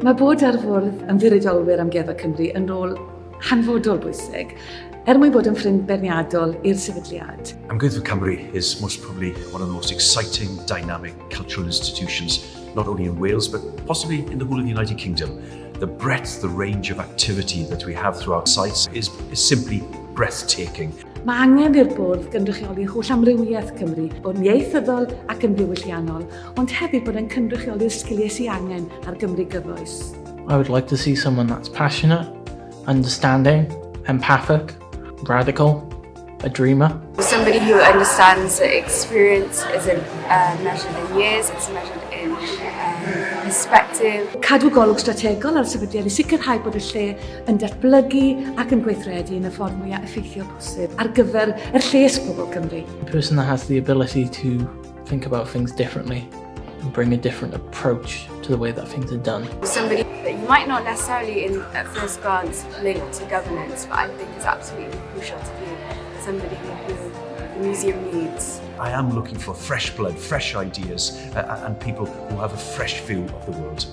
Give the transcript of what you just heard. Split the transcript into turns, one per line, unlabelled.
Mae bod ar fwrdd Ymddiriedolwyr Amgueddfa Cymru yn rôl hanfodol bwysig, mwyn bod yn ffrind berniadol i'r sefydliad.
Amgueddfa Cymru is most probably one of the most exciting, dynamic cultural institutions, not only in Wales, but possibly in the whole of the United Kingdom. The breadth, the range of activity that we have through our sites is simply breathtaking.
Mae angen i'r bwrdd gynrychioli holl amrywiaeth Cymru, bod yn ieithyddol ac yn ddiwylliannol, ond hefyd bod yn cynrychioli'r sgiliau sy'n angen ar Gymru gyfoes.
I would like to see someone that's passionate, understanding, empathic, radical, a dreamer.
Somebody who understands that experience isn't measured in years, it's measured in perspective.
Cadw golwg strategol ar sefydliad i sicrhau bod y lle yn datblygu ac yn gweithredu yn y ffordd mwyaf effeithiol posib ar gyfer y lles pobl Cymru.
A person that has the ability to think about things differently and bring a different approach to the way that things are done.
Somebody that you might not necessarily at first glance link to governance, but I think is absolutely crucial to be somebody who the museum needs.
I am looking for fresh blood, fresh ideas, and people who have a fresh view of the world.